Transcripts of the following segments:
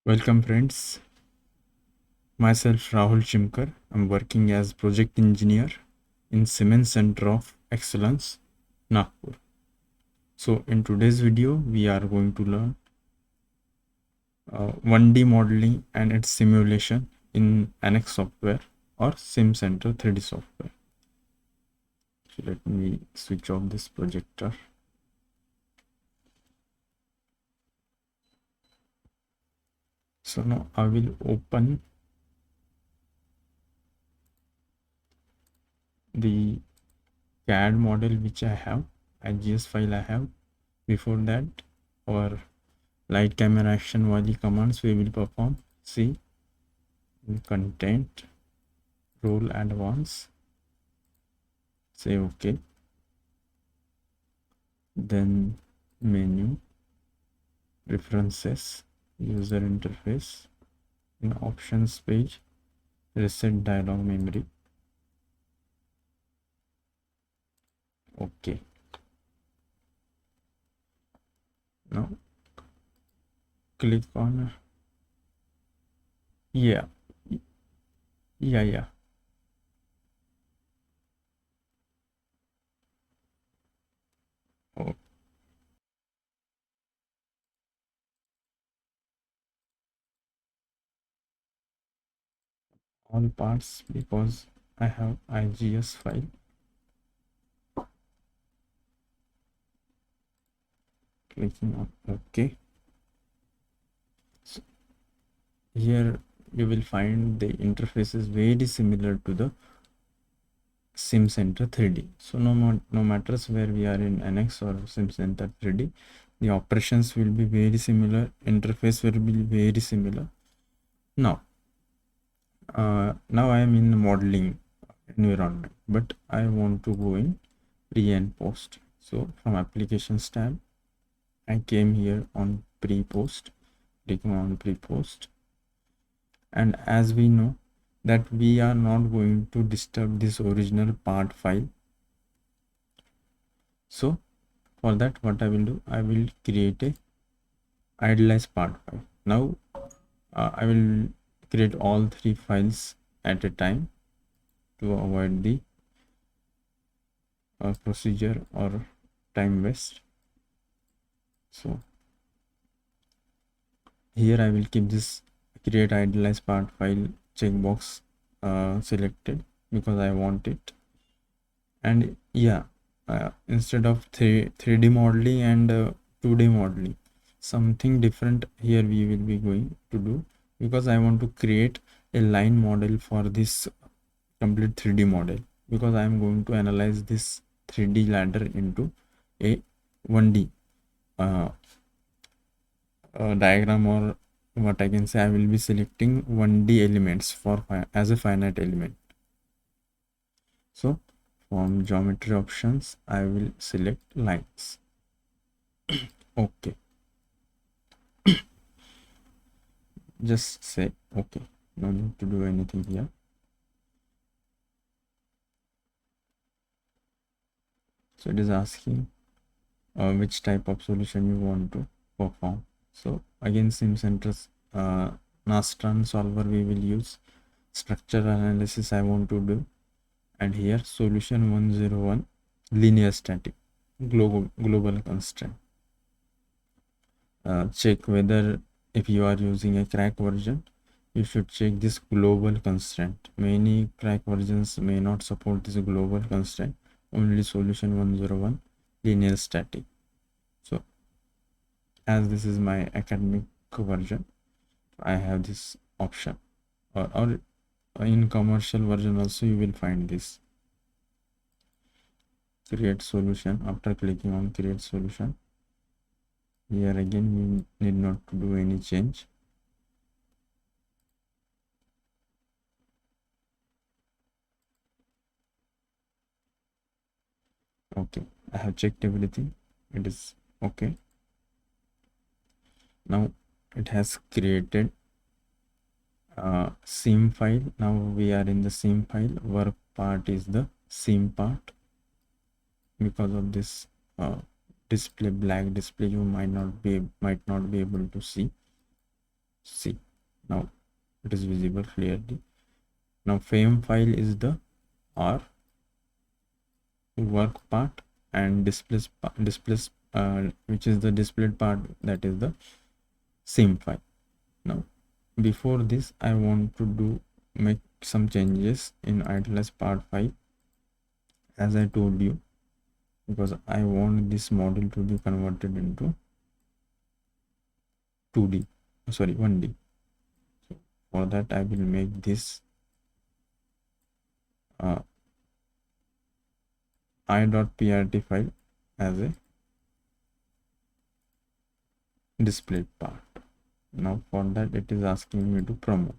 Welcome friends, myself Rahul Chimkar. I'm working as project engineer in Siemens Center of Excellence, Nagpur. So in today's video, we are going to learn 1D modeling and its simulation in NX software or Simcenter 3D software. So let me switch off this projector. So now I will open the CAD model which I have, IGS file I have. Before that, our light camera action wali commands we will perform. See content, role advance, say OK, then menu, preferences, user interface, in options page, reset dialog memory. OK. Now click on yeah. Oh, all parts because I have IGS file. Clicking on OK. So here you will find the interface is very similar to the Simcenter 3D. So no matters where we are in NX or Simcenter 3D, the operations will be very similar, interface will be very similar. Now I am in modeling environment, but I want to go in pre and post. So from applications tab, I came here on pre-post, clicking on pre-post, and as we know that we are not going to disturb this original part file. So for that, what I will do, I will create a idealized part file. Now I will create all three files at a time to avoid the procedure or time waste. So here I will keep this create idealized part file checkbox selected because I want it. And yeah, instead of 3D modeling and 2D modeling, something different here we will be going to do, because I want to create a line model for this complete 3D model, because I am going to analyze this 3D ladder into a 1D diagram, or what I can say, I will be selecting 1D elements for as a finite element. So from geometry options, I will select lines. Okay. Just say okay. No need to do anything here. So it is asking which type of solution you want to perform. So again, Simcenter's Nastran solver we will use. Structure analysis I want to do, and here solution 101, linear static, global constraint. Check whether if you are using a crack version, you should check this global constraint. Many crack versions may not support this global constraint, only solution 101, linear static. So as this is my academic version, I have this option, or in commercial version also you will find this. Create solution. After clicking on create solution, here again you need not to do any change. Okay, I have checked everything, it is okay. Now it has created sim file. Now we are in the sim file. Work part is the sim part. Because of this display, black display, you might not be able to see. See, now it is visible clearly. Now frame file is the R work part, and displays which is the displayed part, that is the sim file. Now before this I want to make some changes in idleness part file, as I told you, because I want this model to be converted into 2D, sorry, 1D. So for that I will make this i.prt file as a displayed part. Now for that it is asking me to promote.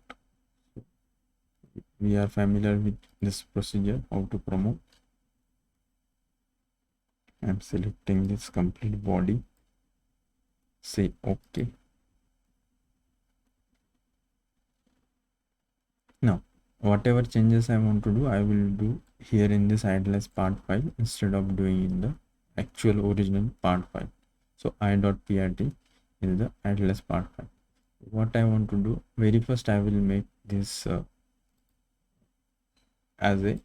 We are familiar with this procedure, how to promote. I'm selecting this complete body, say OK. Now whatever changes I want to do, I will do here in this idleness part file instead of doing in the actual original part file. So i.prt is the idleness part file. What I want to do, very first I will make this as a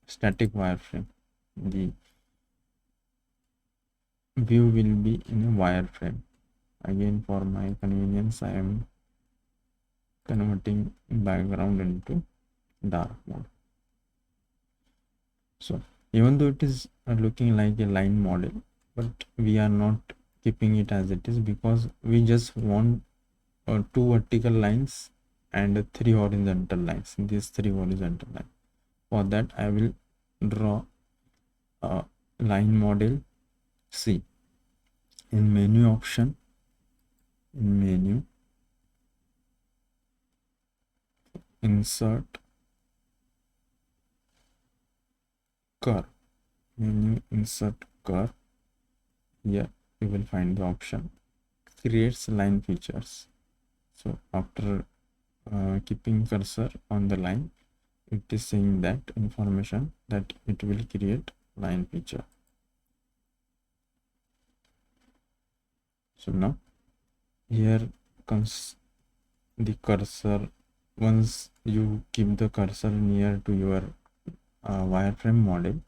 static wireframe. The view will be in a wireframe. Again, for my convenience, I am converting background into dark mode. So even though it is looking like a line model, but we are not keeping it as it is, because we just want 2 vertical lines and 3 horizontal lines. These 3 horizontal lines. For that I will draw a line model. See, in menu option, in menu, insert curve, menu, insert curve. Here you will find the option creates line features. So after keeping cursor on the line, it is saying that information that it will create line feature. So now here comes the cursor. Once you keep the cursor near to your wireframe model,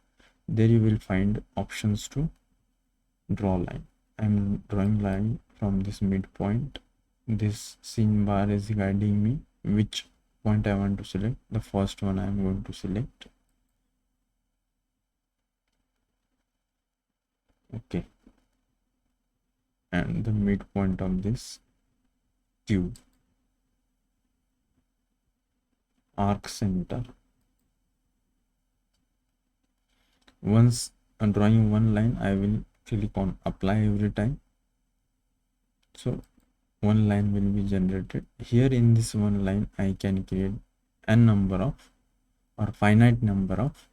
there you will find options to draw line. I'm drawing line from this midpoint. This scene bar is guiding me which point I want to select. The first one I am going to select. Okay, and the midpoint of this cube, arc center. Once I'm drawing one line, I will click on apply every time. So one line will be generated. Here in this one line, I can create n number of or finite number of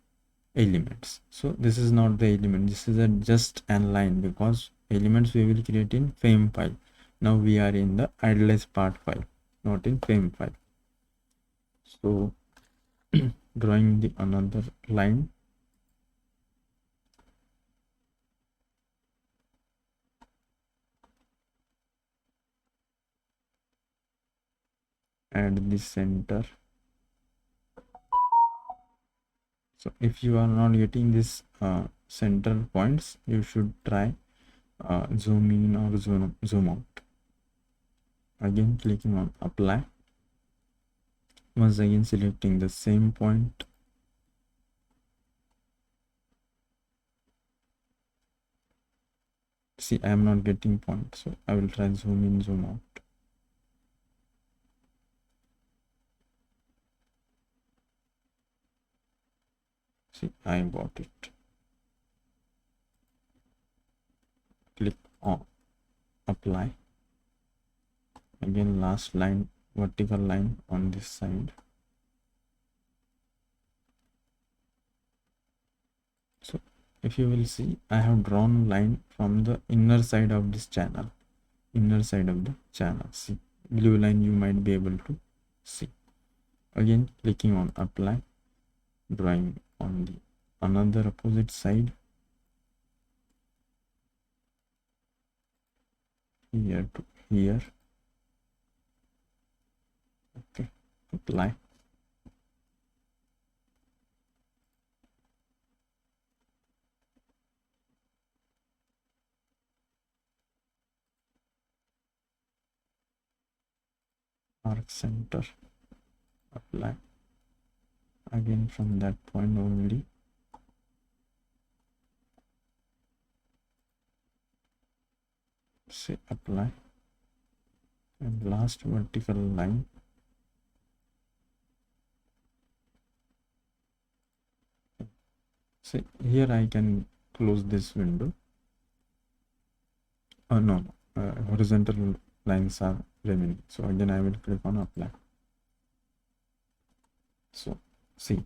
elements. So this is not the element, this is just an line, because elements we will create in frame file. Now we are in the idleness part file, not in frame file. So drawing the another line, add the center. So if you are not getting this center points, you should try zoom in or zoom out. Again clicking on apply, once again selecting the same point. See, I am not getting point, so I will try zoom in, zoom out. See, I got it. Click on apply. Again last line, vertical line on this side. So if you will see, I have drawn line from the inner side of this channel, inner side of the channel. See, blue line you might be able to see. Again clicking on apply, drawing on the another opposite side, here to here. apply. Arc center, apply. Again from that point only, say apply, and last vertical line, say here I can close this window. Oh no, horizontal lines are remaining, so again I will click on apply. So see,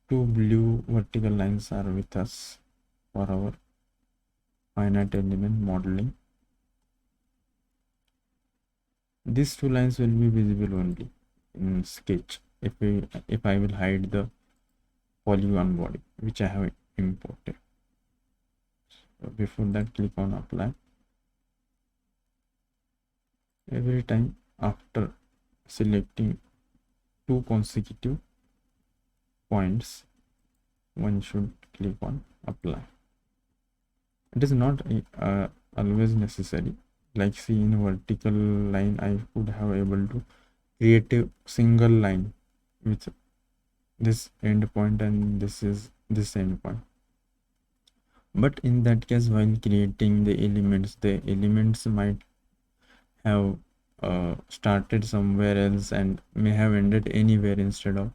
two blue vertical lines are with us for our finite element modeling. These two lines will be visible only in sketch if I will hide the polygon body which I have imported. So before that, click on apply. Every time after selecting two consecutive points, one should click on apply. It is not always necessary. Like see, in a vertical line I could have able to create a single line with this end point and this is this end point. But in that case, while creating the elements might have started somewhere else and may have ended anywhere instead of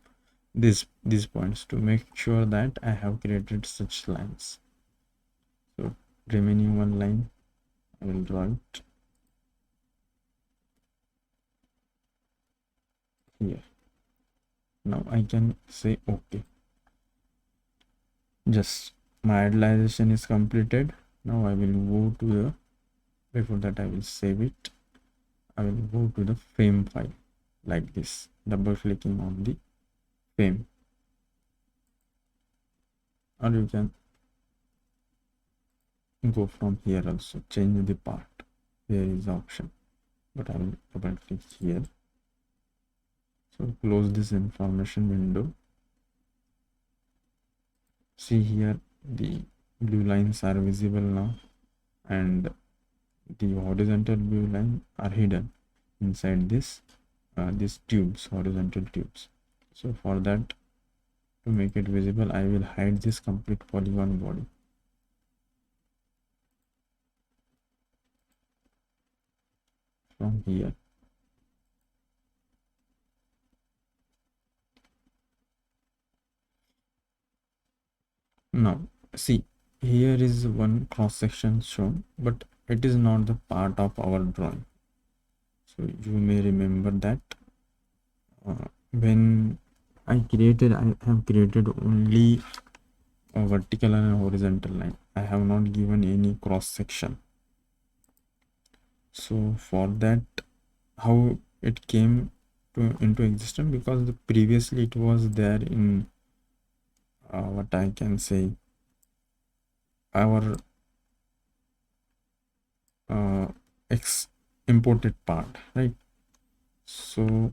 these points. To make sure that I have created such lines, so remaining one line I will draw it here. Now I can say okay. Just my idealization is completed. Now I will go to the, before that I will save it. I will go to the frame file like this, double clicking on the frame, or you can go from here also, change the part. There is the option, but I will double click here. So close this information window. See here, the blue lines are visible now, and the horizontal blue line are hidden inside this these tubes, horizontal tubes. So for that, to make it visible, I will hide this complete polygon body. From here, now see, here is one cross section shown, but it is not the part of our drawing. So you may remember that when I have created only a vertical and a horizontal line. I have not given any cross section. So for that, how it came into existence, because previously it was there in what I can say, our imported part, right? So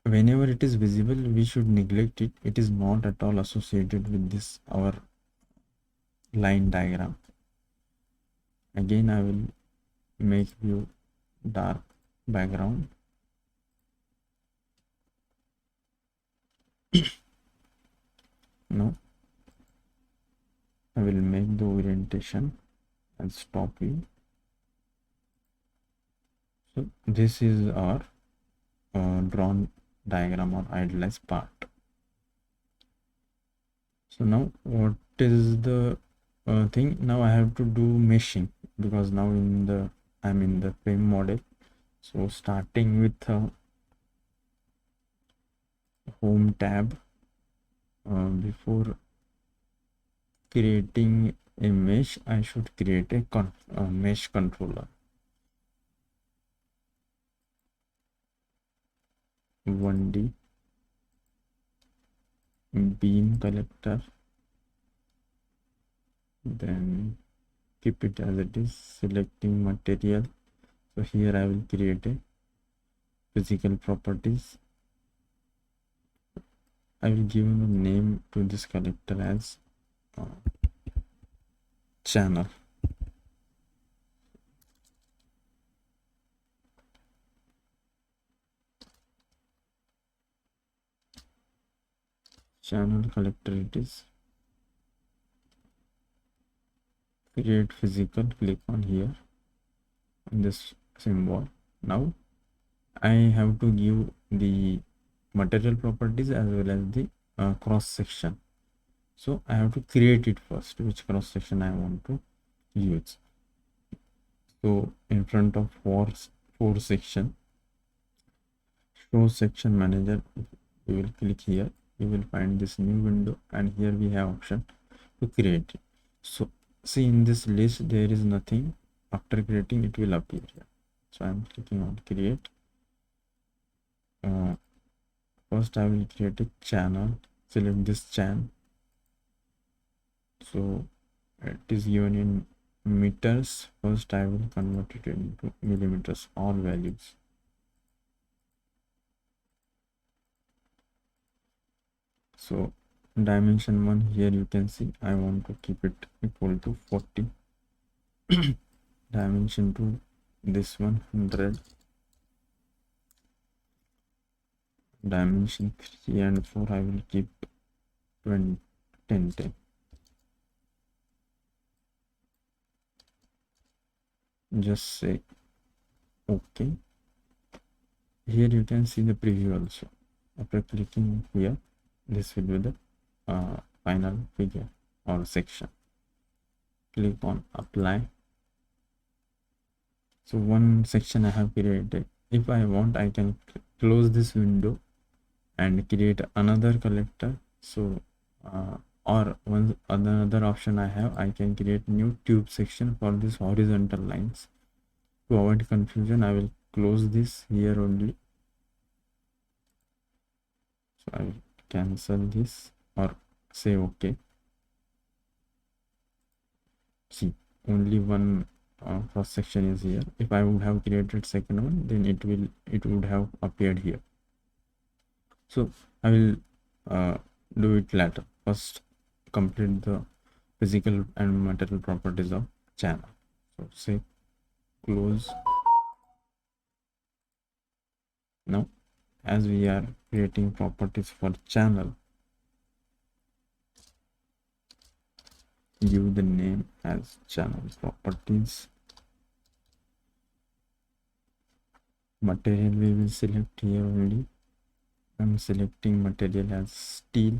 whenever it is visible, we should neglect it. It is not at all associated with this our line diagram. Again, I will make view dark background. Now I will make the orientation as top view. So this is our drawn diagram or idealized part. So now what is the thing? Now I have to do meshing, because now I'm in the frame model. So starting with home tab, before creating a mesh, I should create a mesh controller. 1D beam collector, then keep it as it is, selecting material. So here I will create a physical properties. I will give a name to this collector as channel. Channel collector it is. Create physical, click on here on this symbol. Now I have to give the material properties as well as the cross section. So I have to create it first, which cross section I want to use. So in front of four section, show section manager, we will click here. You will find this new window, and here we have option to create it. So see, in this list there is nothing. After creating, it will appear here. So I am clicking on create. First I will create a channel. Select this channel. So it is given in meters. First I will convert it into millimeters, all values. So dimension 1, here you can see I want to keep it equal to 40. Dimension 2, this one 100. Dimension 3 and 4 I will keep 20, 10, 10. Just say okay. Here you can see the preview also. After clicking here, this will be the final figure or section. Click on apply. So one section I have created. If I want, I can close this window and create another collector. So or one another option I have, I can create new tube section for this horizontal lines. To avoid confusion, I will close this here only. So I will cancel this or say okay. See, only one cross section is here. If I would have created second one, then it would have appeared here. So I will do it later. First complete the physical and material properties of channel. So say close. Now as we are creating properties for channel, give the name as channel properties. Material we will select here only. I'm selecting material as steel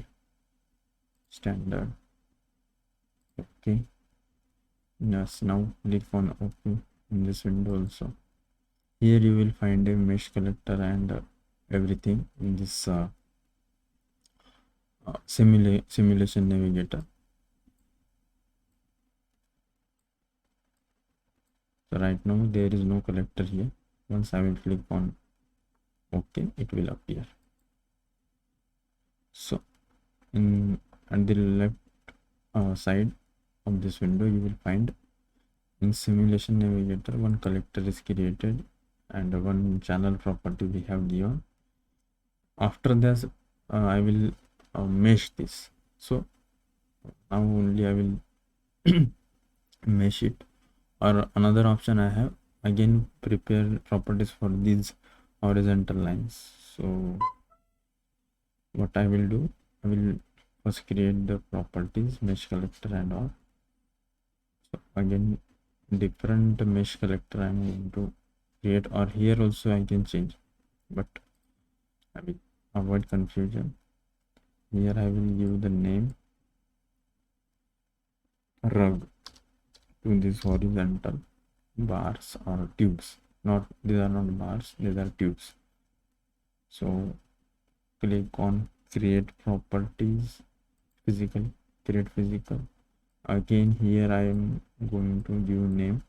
standard. Okay. Yes, now click on OK in this window also. Here you will find a mesh collector and everything in this simulation navigator. So right now there is no collector here. Once I will click on OK, it will appear. So in at the left side of this window, you will find in simulation navigator one collector is created and one channel property we have given. After this I will mesh this. So now only I will mesh it, or another option I have, again prepare properties for these horizontal lines. So what I will do, I will first create the properties, mesh collector and all. So again different mesh collector I am going to create, or here also I can change, but I will avoid confusion. Here I will give the name rug to this horizontal bars or tubes. Not, these are not bars, these are tubes. So click on create properties, physical, create physical. Again here I am going to give name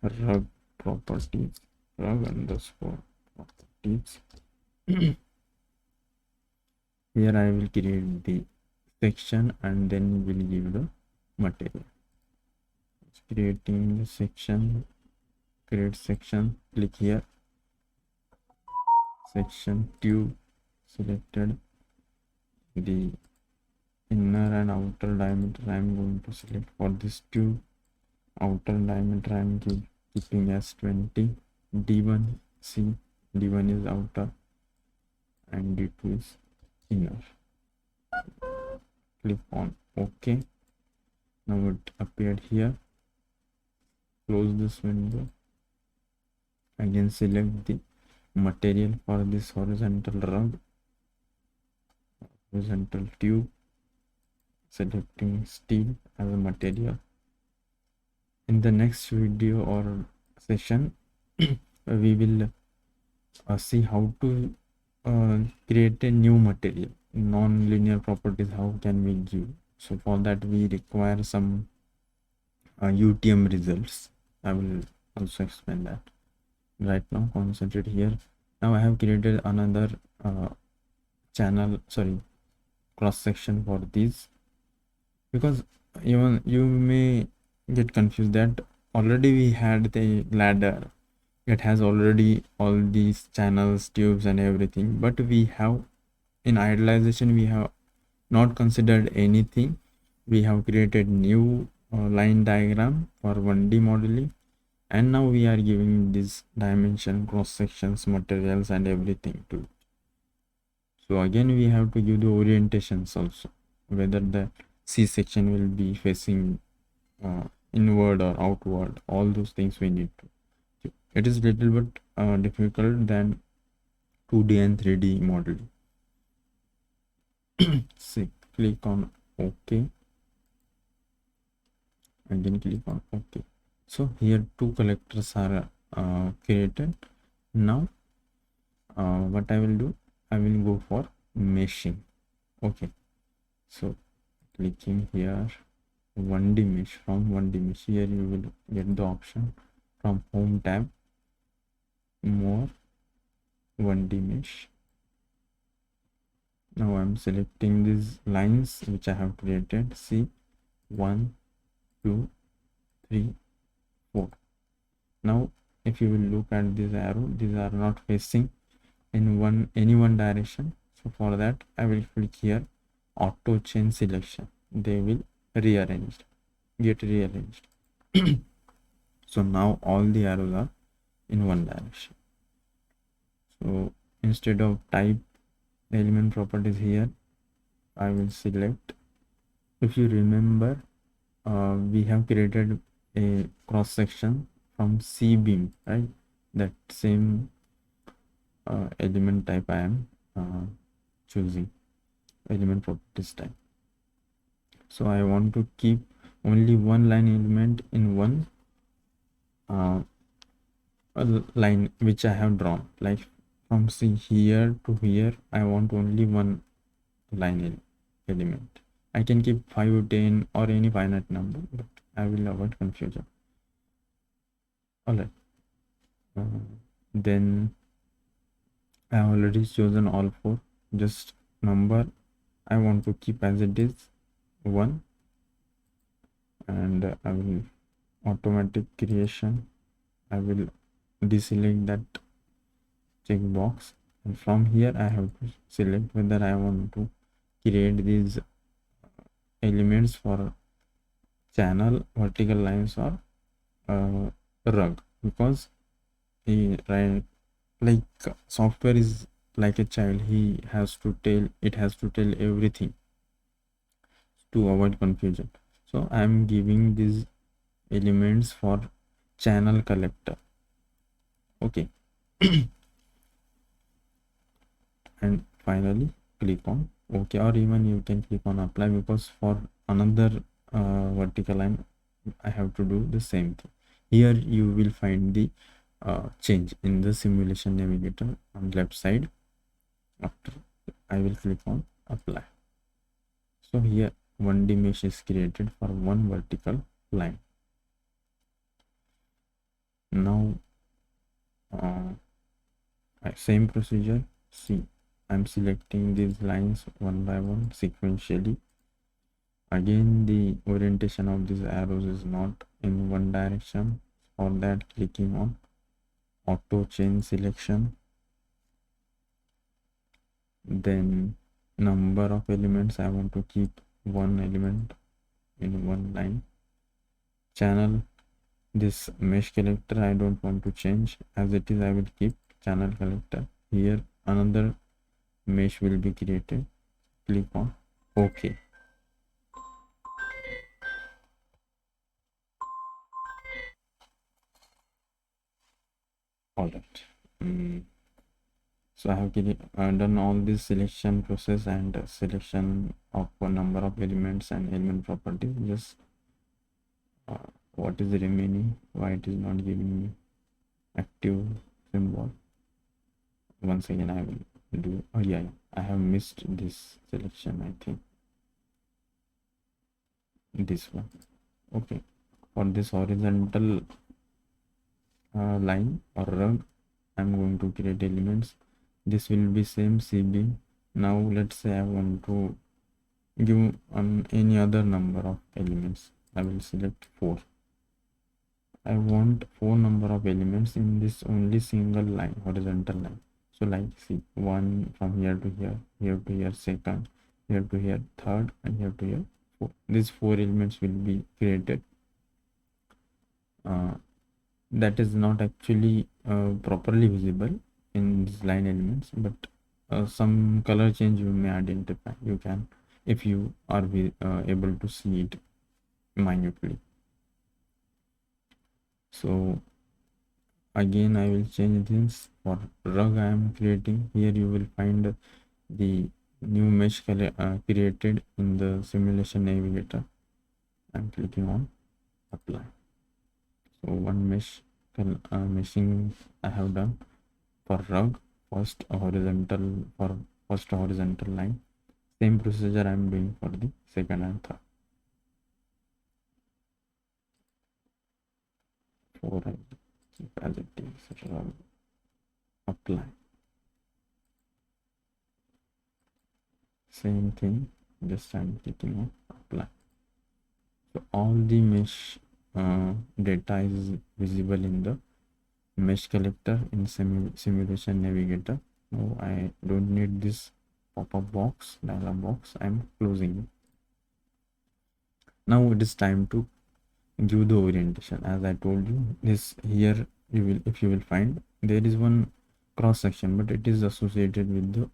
rug properties, rug underscore properties. Here I will create the section and then will give the material. It's creating the section, create section, click here. section tube selected, the inner and outer diameter I'm going to select for this tube. Outer diameter I'm keeping as 20. D1, see, D1 is outer and D2 is inner. Click on OK. Now it appeared here. Close this window. Again select the material for this horizontal rug, horizontal tube, selecting steel as a material. In the next video or session we will see how to create a new material, non-linear properties, how can we give. So for that we require some UTM results. I will also explain that. Right now concentrate here. Now I have created another cross section for these, because even you may get confused that already we had the ladder, it has already all these channels, tubes and everything, but we have in idealization we have not considered anything. We have created new line diagram for 1D modeling, and now we are giving this dimension, cross sections, materials and everything too. So again we have to give the orientations also, whether the C section will be facing inward or outward, all those things we need to. It is little bit difficult than 2D and 3D modeling. See, click on OK. Again click on OK. So here two collectors are created. Now what I will do, I will go for meshing. Okay, so clicking here 1D mesh. From 1D mesh, here you will get the option from home tab, more 1D mesh. Now I'm selecting these lines which I have created. See, 1, 2, 3, 4. Now if you will look at this arrow, these are not facing in any one direction. So for that I will click here auto chain selection. They will get rearranged. So now all the arrows are in one direction. So instead of type element properties, here I will select, if you remember we have created a cross section from C beam, right? That same element type I am choosing, element properties type. So I want to keep only one line element in one line which I have drawn, like from C here to here I want only one line element. I can keep 5, 10 or any finite number, but I will avoid confusion. Alright, then I have already chosen all 4. Just number I want to keep as it is 1, and I will automatic creation, I will deselect that checkbox, and from here I have to select whether I want to create these elements for channel, vertical lines or rug, because like software is like a child, it has to tell everything to avoid confusion. So I am giving these elements for channel collector. Okay. And finally click on OK, or even you can click on apply, because for another vertical line I have to do the same thing. Here you will find the change in the simulation navigator on left side. After I will click on apply. So here 1D mesh is created for one vertical line. Now same procedure. See, I'm selecting these lines one by one sequentially. Again the orientation of these arrows is not in one direction. For that, clicking on auto chain selection, Then number of elements, I want to keep one element in one line. Channel, this mesh collector I don't want to change, as it is I will keep channel collector. Here another mesh will be created. Click on OK. All right. So I have done all this selection process and selection of a number of elements and element properties. Just what is remaining, why it is not giving me active symbol. Once again I will do, oh yeah, I have missed this selection, I think this one. Okay, for this horizontal line or rug, I'm going to create elements. This will be same CB. Now let's say I want to give any other number of elements. I will select 4. I want 4 number of elements in this only single line, horizontal line. So like see, 1 from here to here to here, second, here to here, third, and here to here, 4. These 4 elements will be created. That is not actually properly visible in these line elements, but some color change you may identify. You can, if you are able to see it minutely. So again I will change this. For rug I am creating, here you will find the new mesh created in the simulation navigator. I'm clicking on apply. So one mesh meshing I have done for rug, first horizontal line. Same procedure I am doing for the second and third. 4 I keep as it is, rug, apply. Same thing, just I'm clicking on apply. So all the mesh data is visible in the mesh collector in simulation navigator. Now I don't need this pop-up box, dialog box. I'm closing it. Now it is time to give the orientation. As I told you, this here you will, if you will find, there is one cross section, but it is associated with the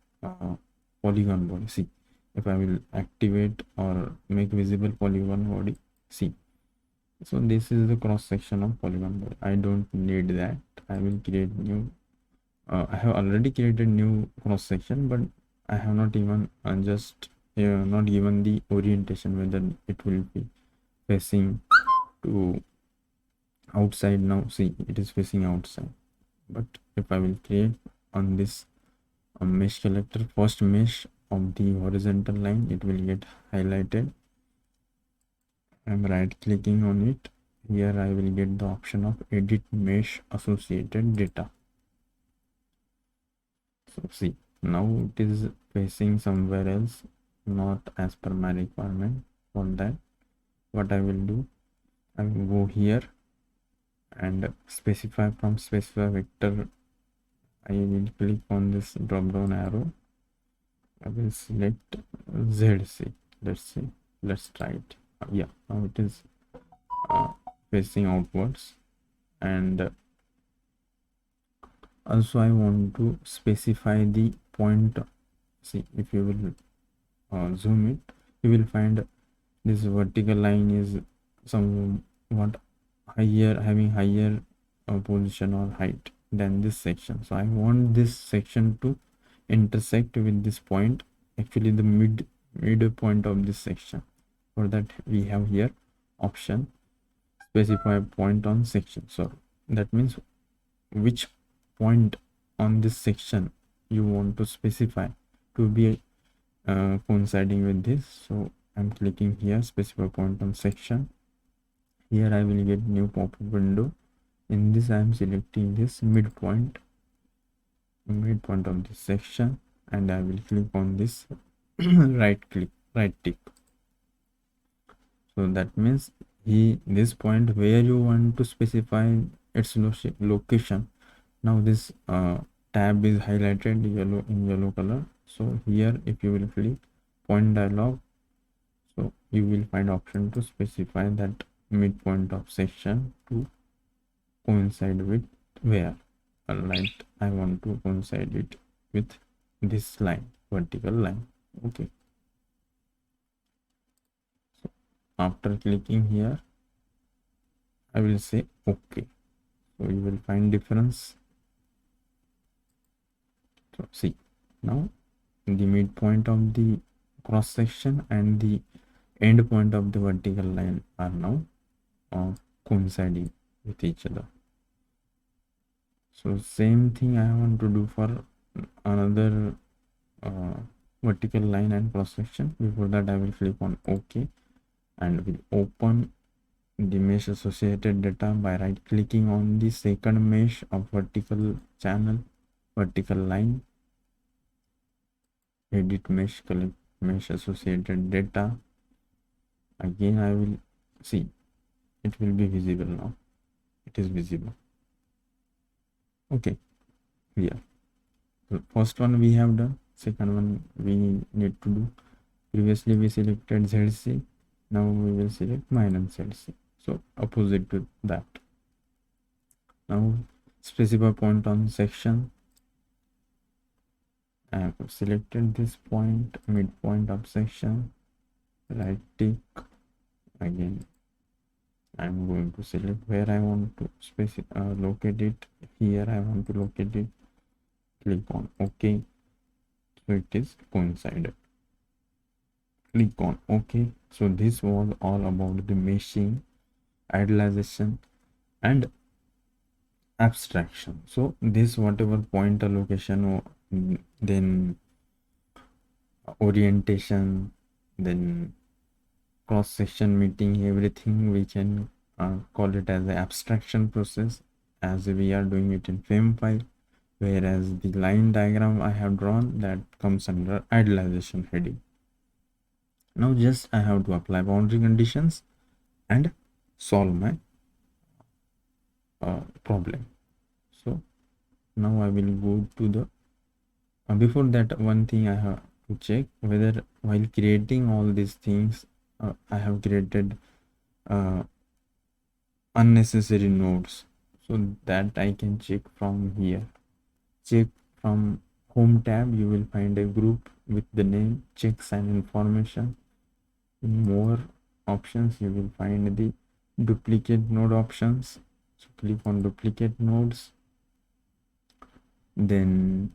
polygon body. See, if I will activate or make visible polygon body, see, so this is the cross section of polygon body. I don't need that. I will create new. I have already created new cross section, but I have not even not given the orientation, whether it will be facing to outside. Now see, it is facing outside, but if I will create on this mesh collector, first mesh of the horizontal line, it will get highlighted. I'm right clicking on it. Here I will get the option of edit mesh associated data. So see, now it is facing somewhere else, not as per my requirement. For that, what I will do, I will go here and specify from specify vector. I will click on this drop down arrow. I will select ZC. Let's try it. Yeah, now it is facing outwards. And also I want to specify the point. See, if you will zoom it, you will find this vertical line is somewhat higher, having higher position or height than this section. So I want this section to intersect with this point, actually the mid point of this section. For that we have here option specify point on section. So that means which point on this section you want to specify to be coinciding with this. So I'm clicking here, specify point on section. Here I will get new pop-up window. In this I am selecting this midpoint of this section, and I will click on this right tick. So that means this point where you want to specify its location. Now this tab is highlighted in yellow color. So here if you will click point dialog, so you will find option to specify that midpoint of section to coincide with where, like I want to coincide it with this line, vertical line. Okay, so after clicking here I will say okay, so you will find difference. So see, now the midpoint of the cross section and the end point of the vertical line are now coinciding with each other. So same thing I want to do for another uh, vertical line and cross section. Before that I will click on OK and will open the mesh associated data by right clicking on the second mesh of vertical channel, vertical line, edit mesh, collect mesh associated data. Again I will see, it will be visible now, it is visible. Okay, yeah, so first one we have done, second one we need to do. Previously we selected ZC, now we will select minus ZC, so opposite to that. Now specify point on section. I have selected this point, midpoint of section, right tick. Again I'm going to select where I want to locate it. Here I want to locate it. Click on OK. So it is coincided. Click on OK. So this was all about the meshing, idealization, and abstraction. So this whatever point allocation or then orientation, then cross section meeting, everything we can call it as an abstraction process, as we are doing it in frame file, whereas the line diagram I have drawn, that comes under idealization heading. Now just I have to apply boundary conditions and solve my problem. So now I will go to the before that, one thing I have to check whether while creating all these things I have created unnecessary nodes, so that I can check from here. Check from home tab, you will find a group with the name checks and information. In more options you will find the duplicate node options, so click on duplicate nodes. Then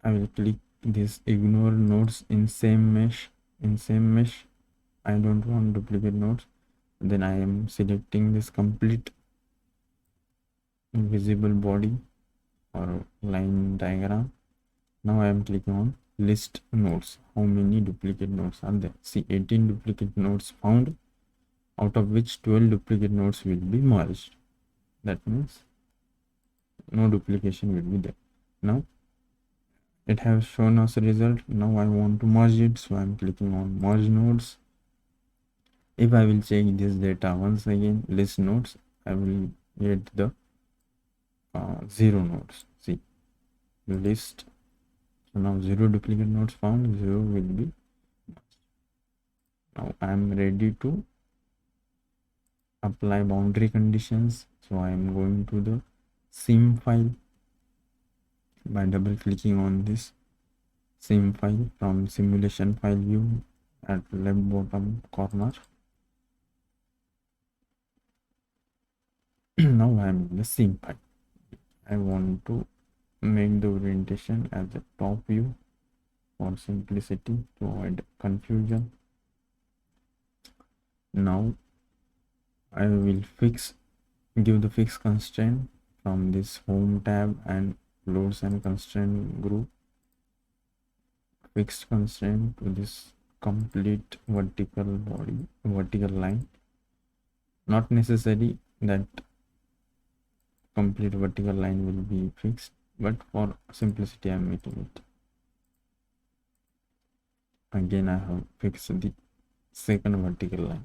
I will click this ignore nodes in same mesh. In same mesh I don't want duplicate nodes. Then I am selecting this complete invisible body or line diagram. Now I am clicking on list nodes. How many duplicate nodes are there? See, 18 duplicate nodes found, out of which 12 duplicate nodes will be merged. That means no duplication will be there. Now it has shown us a result. Now I want to merge it, so I am clicking on merge nodes. If I will check this data once again, list nodes, I will get the 0 nodes. See, list. So now 0 duplicate nodes found, 0 will be. Now I am ready to apply boundary conditions. So I am going to the sim file by double clicking on this sim file from simulation file view at left bottom corner. Now I am in the sim file. I want to make the orientation as the top view for simplicity to avoid confusion. Now I will give the fixed constraint from this home tab and loads and constraint group. Fixed constraint to this complete vertical body, vertical line. Not necessary that complete vertical line will be fixed, but for simplicity I am making it. Again I have fixed the second vertical line.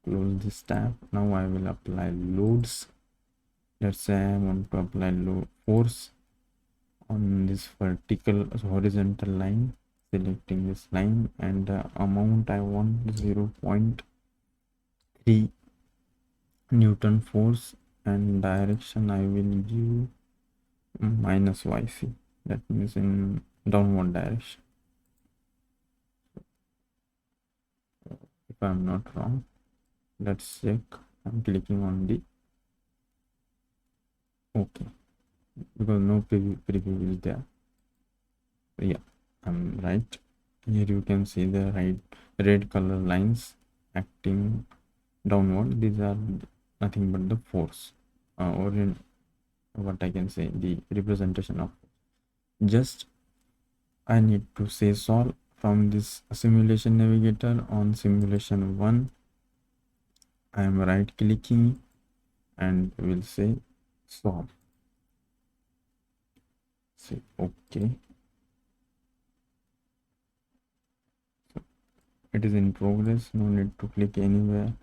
Close this tab. Now I will apply loads. Let's say I want to apply load force on this vertical horizontal line, selecting this line, and the amount I want 0.3 Newton force, and direction I will give minus YC, that means in downward direction, if I'm not wrong. Let's check. I'm clicking on the OK because no preview is there. Yeah, I'm right. Here you can see the red color lines acting downward. These are nothing but the force, or in what I can say, the representation of. Just I need to say solve from this simulation navigator. On simulation 1, I am right clicking and will say solve. Say OK. So it is in progress. No need to click anywhere.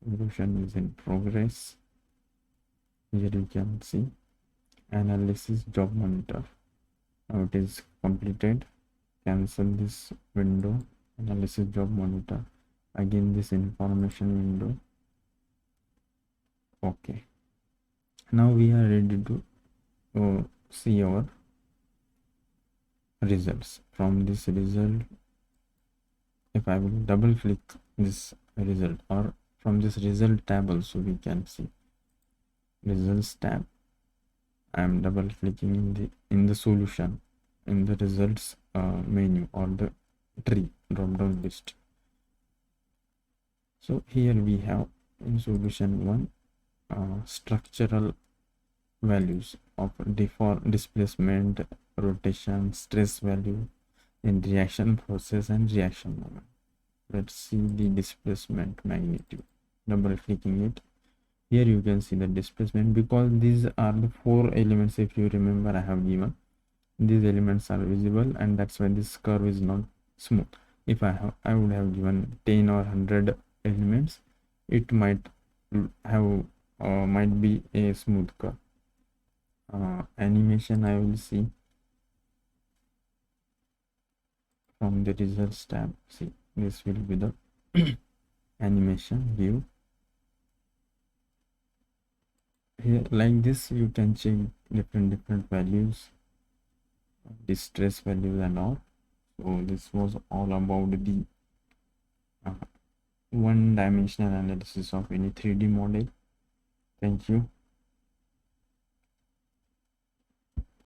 Evolution is in progress. Here you can see analysis job monitor. Now it is completed. Cancel this window. Analysis job monitor. Again this information window. Okay. Now we are ready to see our results. From this result, if I will double click this result, or from this result tab also we can see results tab. I am double clicking in the solution, in the results menu, or the tree drop down list. So here we have in solution 1 structural values of displacement, rotation, stress value in reaction process and reaction moment. Let's see the displacement magnitude. Double clicking it. Here you can see the displacement, because these are the 4 elements. If you remember, I have given these elements are visible, and that's why this curve is not smooth. If I would have given 10 or 100 elements, it might be a smooth curve. Animation I will see from the results tab. See, this will be the animation view. Here like this you can check different values, distress values and all. So this was all about the one-dimensional analysis of any 3D model. Thank you.